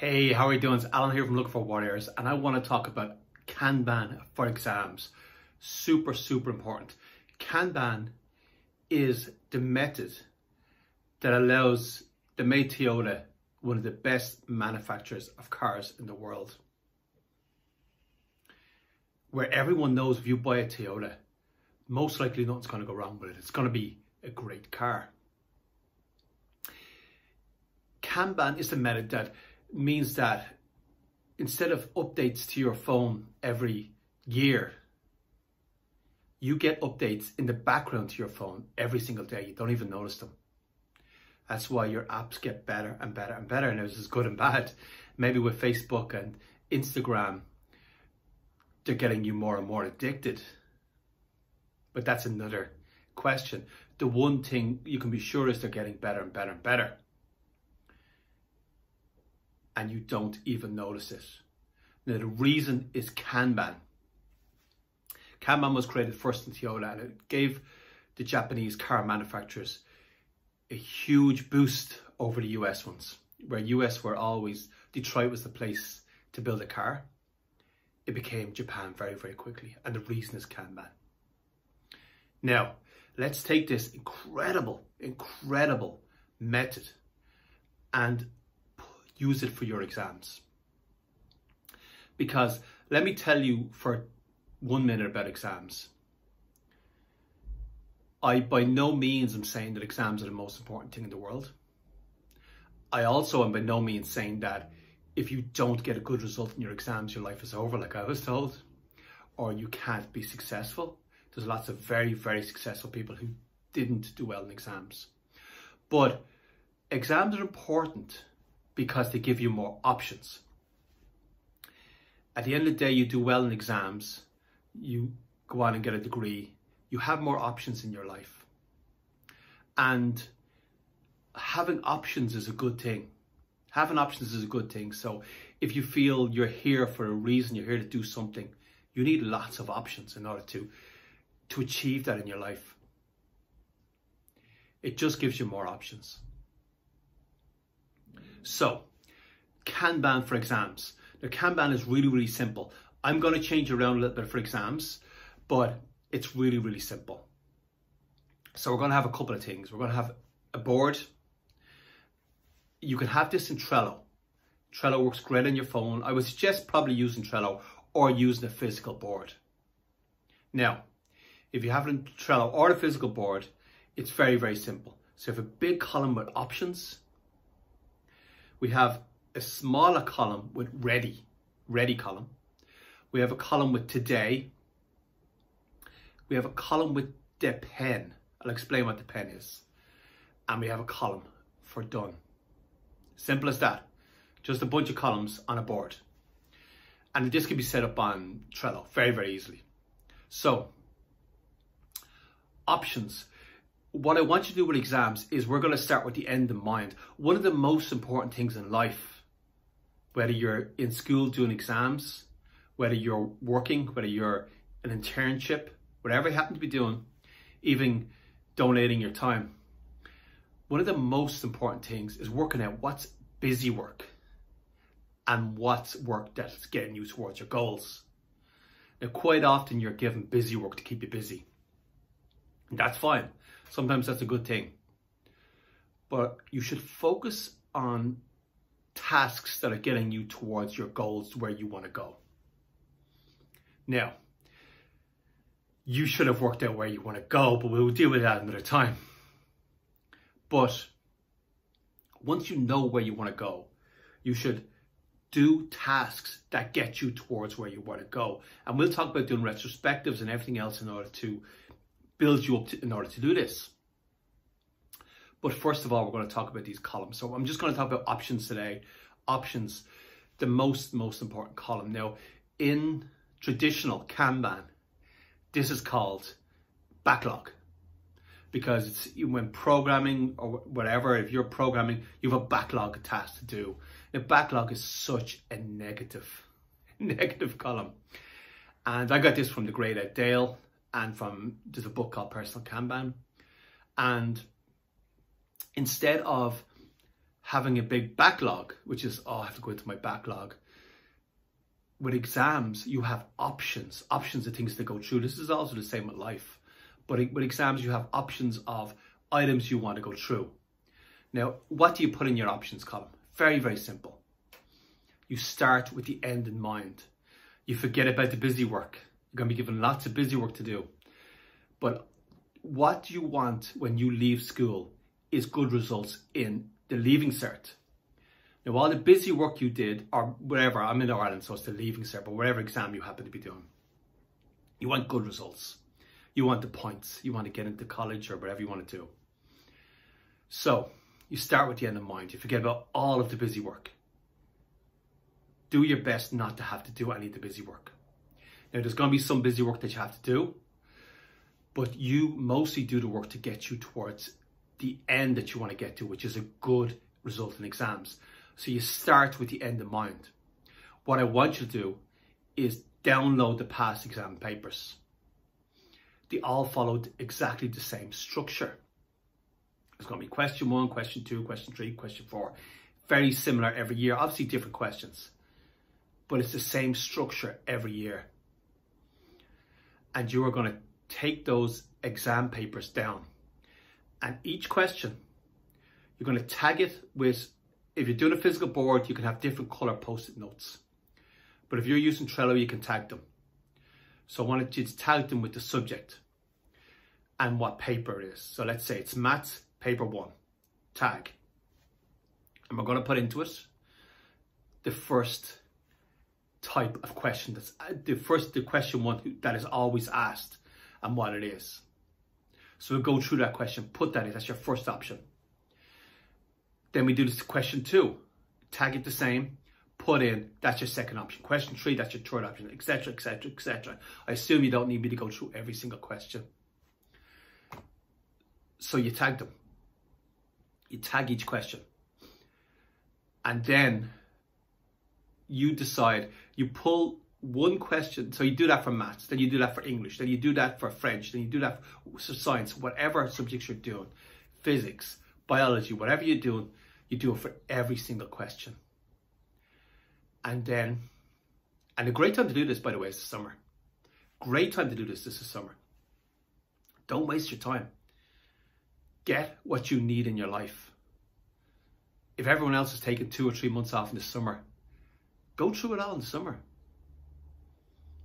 Hey, how are you doing? It's Alan here from Looking for Warriors, and I want to talk about Kanban for exams. Super, super important. Kanban is the method that allows the made Toyota, one of the best manufacturers of cars in the world, where everyone knows if you buy a Toyota, most likely nothing's going to go wrong with it. It's going to be a great car. Kanban is the method that means that instead of updates to your phone every year, you get updates in the background to your phone every single day. You don't even notice them. That's why your apps get better and better and better. And this is good and bad. Maybe with Facebook and Instagram, they're getting you more and more addicted. But that's another question. The one thing you can be sure is they're getting better and better and better. And you don't even notice it. Now, the reason is Kanban. Kanban was created first in Toyota, and it gave the Japanese car manufacturers a huge boost over the US ones, where US were always, Detroit was the place to build a car. It became Japan very, very quickly, and the reason is Kanban. Now, let's take this incredible method and use it for your exams. Because let me tell you for 1 minute about exams. I by no means am saying that exams are the most important thing in the world. I also am by no means saying that if you don't get a good result in your exams, your life is over, like I was told, or you can't be successful. There's lots of very, very successful people who didn't do well in exams. But exams are important because they give you more options. At the end of the day, you do well in exams, you go on and get a degree, you have more options in your life. And having options is a good thing. Having options is a good thing. So if you feel you're here for a reason, you're here to do something, you need lots of options in order to achieve that in your life. It just gives you more options. So, Kanban for exams. Now, Kanban is really, really simple. I'm going to change it around a little bit for exams, but it's really, really simple. So we're going to have a couple of things. We're going to have a board. You can have this in Trello. Trello works great on your phone. I would suggest probably using Trello or using a physical board. Now, if you have it in Trello or a physical board, it's very, very simple. So you have a big column with options. We have a smaller column with ready column. We have a column with today. We have a column with the pen. I'll explain what the pen is. And we have a column for done. Simple as that. Just a bunch of columns on a board. And this can be set up on Trello very, very easily. So, options. What I want you to do with exams is we're going to start with the end in mind. One of the most important things in life, whether you're in school doing exams, whether you're working, whether you're an internship, whatever you happen to be doing, even donating your time, one of the most important things is working out what's busy work and what's work that's getting you towards your goals. Now, quite often you're given busy work to keep you busy. And that's fine. Sometimes that's a good thing. But you should focus on tasks that are getting you towards your goals, where you want to go. Now, you should have worked out where you want to go, but we'll deal with that another time. But once you know where you want to go, you should do tasks that get you towards where you want to go. And we'll talk about doing retrospectives and everything else in order to build you up in order to do this. But first of all, we're going to talk about these columns. So I'm just going to talk about options today. Options, the most important column. Now, in traditional Kanban, this is called backlog. Because it's when programming or whatever, if you're programming, you have a backlog of tasks to do. The backlog is such a negative column. And I got this from the great Ed Dale, and there's a book called Personal Kanban. And instead of having a big backlog, which is, oh, I have to go into my backlog. With exams, you have options of things to go through. This is also the same with life. But with exams, you have options of items you want to go through. Now, what do you put in your options column? Very, very simple. You start with the end in mind. You forget about the busy work. You're going to be given lots of busy work to do. But what you want when you leave school is good results in the leaving cert. Now, all the busy work you did, or whatever, I'm in Ireland, so it's the leaving cert, but whatever exam you happen to be doing, you want good results. You want the points. You want to get into college or whatever you want to do. So you start with the end in mind. You forget about all of the busy work. Do your best not to have to do any of the busy work. Now, there's going to be some busy work that you have to do, but you mostly do the work to get you towards the end that you want to get to, which is a good result in exams. So you start with the end in mind. What I want you to do is download the past exam papers. They all followed exactly the same structure. There's going to be question 1, question 2, question 3, question 4. Very similar every year, obviously different questions, but it's the same structure every year. And you are going to take those exam papers down, and each question, you're going to tag it with, if you're doing a physical board, you can have different color post-it notes. But if you're using Trello, you can tag them. So I wanted you to tag them with the subject and what paper it is. So let's say it's maths, paper 1, tag. And we're going to put into it the first type of question, that's the question 1 that is always asked and what it is. So we'll go through that question, put that in, that's your first option. Then we do this to question 2, tag it the same, put in, that's your second option. Question 3, that's your third option, etc, etc, etc. I assume you don't need me to go through every single question. So you tag them. You tag each question. And then you decide, you pull one question. So you do that for maths, then you do that for English, then you do that for French, then you do that for science, whatever subjects you're doing, physics, biology, whatever you're doing, you do it for every single question. And a great time to do this, by the way, is the summer. Great time to do this is the summer. Don't waste your time. Get what you need in your life. If everyone else is taking 2 or 3 months off in the summer, go through it all in the summer.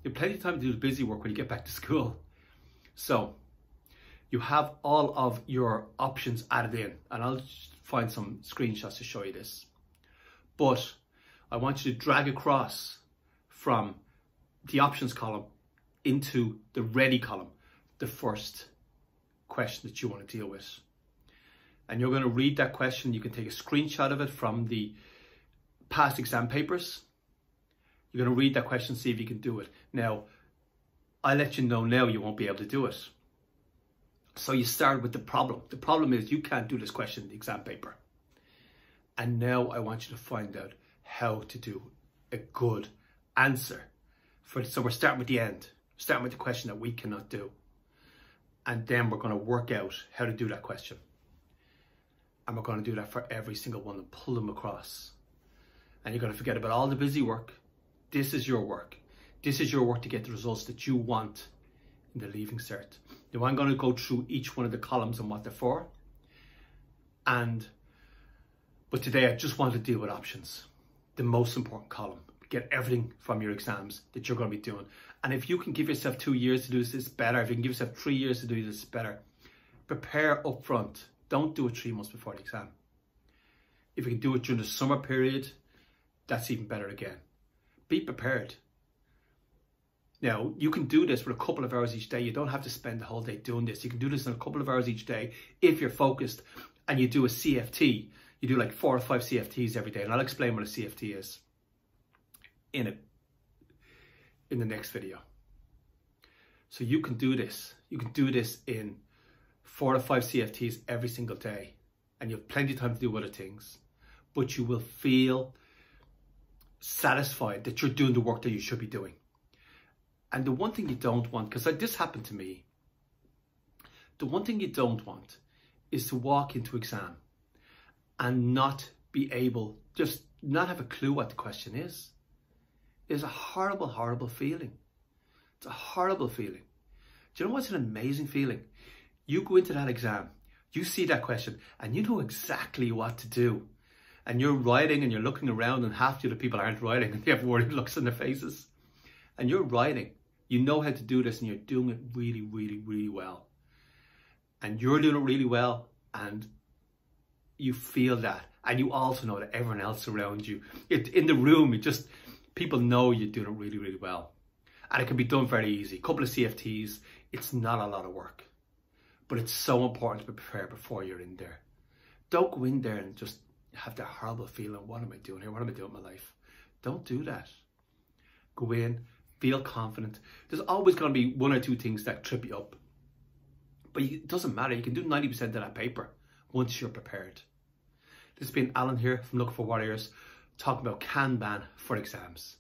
You have plenty of time to do the busy work when you get back to school. So you have all of your options added in, and I'll just find some screenshots to show you this. But I want you to drag across from the options column into the ready column, the first question that you want to deal with. And you're going to read that question. You can take a screenshot of it from the past exam papers. You're going to read that question, see if you can do it. Now, I'll let you know now you won't be able to do it. So you start with the problem. The problem is you can't do this question in the exam paper. And now I want you to find out how to do a good answer. So we're starting with the end, starting with the question that we cannot do. And then we're going to work out how to do that question. And we're going to do that for every single one and pull them across. And you're going to forget about all the busy work. This is your work. This is your work to get the results that you want in the leaving cert. Now I'm going to go through each one of the columns and what they're for. But today I just want to deal with options. The most important column. Get everything from your exams that you're going to be doing. And if you can give yourself 2 years to do this, it's better. If you can give yourself 3 years to do this, it's better. Prepare up front. Don't do it 3 months before the exam. If you can do it during the summer period, that's even better again. Be prepared. Now, you can do this with a couple of hours each day. You don't have to spend the whole day doing this. You can do this in a couple of hours each day if you're focused and you do a CFT. You do like 4 or 5 CFTs every day. And I'll explain what a CFT is in the next video. So you can do this. You can do this in 4 to 5 CFTs every single day. And you have plenty of time to do other things. But you will feel satisfied that you're doing the work that you should be doing. And the one thing you don't want, because this happened to me, the one thing you don't want is to walk into exam and not be able, just not have a clue what the question is a horrible, horrible feeling. It's a horrible feeling. Do you know what's an amazing feeling? You go into that exam, you see that question, and you know exactly what to do. And you're writing and you're looking around, and half the other people aren't writing and they have worried looks on their faces. And you're writing. You know how to do this and you're doing it really, really, really well. And you're doing it really well, and you feel that. And you also know that everyone else around you, in the room, people know you're doing it really, really well. And it can be done very easy. A couple of CFTs, it's not a lot of work. But it's so important to be prepared before you're in there. Don't go in there and just have that horrible feeling, what am I doing here? What am I doing with my life? Don't do that. Go in, feel confident. There's always going to be one or two things that trip you up. But it doesn't matter. You can do 90% of that paper once you're prepared. This has been Alan here from Looking for Warriors, talking about Kanban for exams.